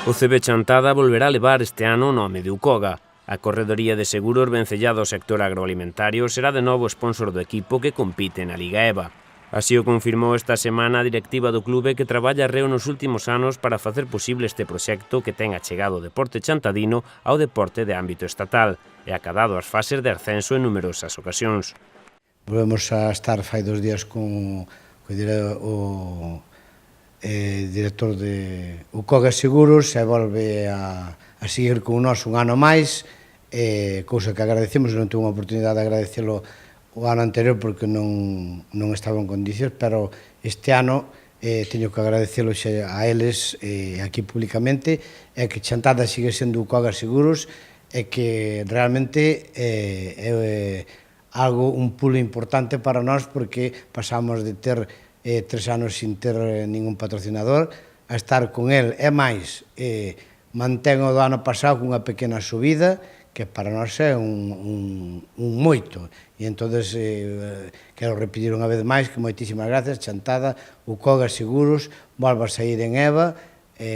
O CB Chantada volverá a levar este ano o nome de Ucoga. A Corredoría de Seguros vencellada ao sector agroalimentario será de novo sponsor do equipo que compite na Liga EVA. Así o confirmou esta semana a directiva do clube, que traballa arreo nos últimos anos para facer posible este proxecto que ten achegado o deporte chantadino ao deporte de ámbito estatal e acadado as fases de ascenso en numerosas ocasións. Volvemos a estar fai 2 días con o director de Ucoga Seguros e volve a seguir con nós un ano máis, cousa que agradecemos. Non tuve unha oportunidade de agradecelo o ano anterior porque non estaba en condicións, pero este ano teño que agradecelo a eles aquí públicamente, e que Chantada sigue sendo Ucoga Seguros e que realmente é algo, un pulo importante para nós, porque pasamos de ter 3 anos sin ter ningún patrocinador a estar con el, e máis mantén o do ano pasado cunha pequena subida que para nós é un moito, e entonces quero repetir unha vez máis que moitísimas gracias. Chantada, Ucoga Seguros volve a sair en EVA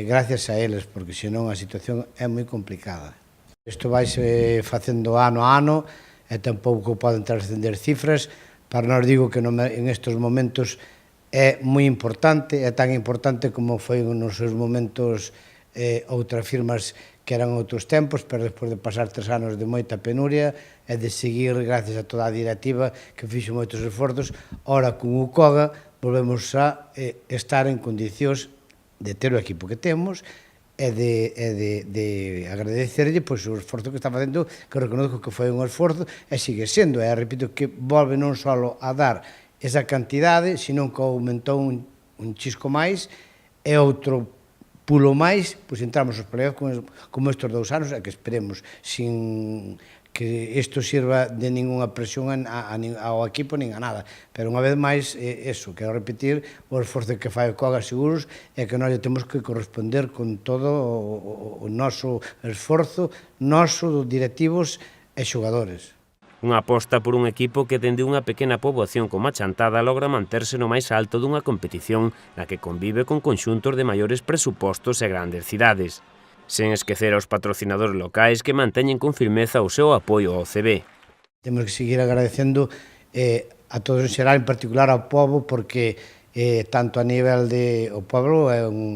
gracias a eles, porque senón a situación é moi complicada. Isto vaise facendo ano a ano e tampouco poden trascender cifras. Para nós, digo que en estes momentos é moi importante, é tan importante como foi nos seus momentos outras firmas que eran outros tempos, pero despois de pasar 3 anos de moita penuria e de seguir, gracias a toda a directiva que fixo moitos esforzos, ora con Ucoga volvemos a estar en condicións de ter o equipo que temos e de agradecerlle pois o esforzo que está facendo, que reconozco que foi un esforzo e sigue sendo, e repito que volve non só a dar esa cantidade, senón que aumentou un chisco máis, e outro pulo máis, pois entramos aos playoffs como estes 2 anos, e que esperemos sin que isto sirva de ninguna presión ao equipo nin a nada, pero unha vez máis, eso, quero repetir o esforzo que fai o Ucoga Seguros, e que nós temos que corresponder con todo o noso esforzo, noso, directivos e xogadores. Unha aposta por un equipo que, dende unha pequena poboación como a Chantada, logra manterse no máis alto dunha competición na que convive con conxuntos de maiores presupostos e grandes cidades, sen esquecer aos patrocinadores locais que manteñen con firmeza o seu apoio ao CB. Temos que seguir agradecendo a todos en xeral, en particular ao pobo, porque tanto a nivel de o pobo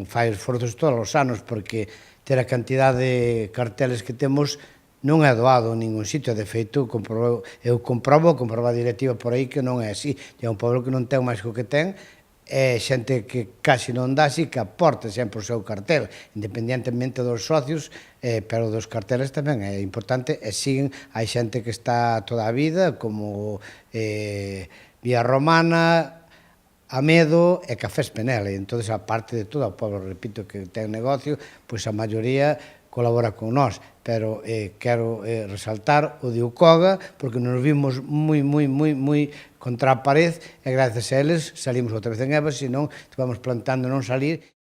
fai esforzos todos os anos, porque ter a cantidade de carteles que temos non é doado en ningún sitio. De feito, eu comprobo a directiva por aí que non é así. É un pobo que non ten máis que o que ten, é xente que casi non dá, así que aporta sempre o seu cartel, independentemente dos socios, pero dos carteles tamén é importante, e siguen, hai xente que está toda a vida, como Vía Romana, Amedo e Cafés Penel, e entón, a parte de todo o pobo, repito, que ten negocio, pois a maioría colabora con nós, pero quero resaltar o de Ucoga, porque nos vimos moi contra a pared, e gracias a eles salimos outra vez en EVA, senón estivemos plantando non salir.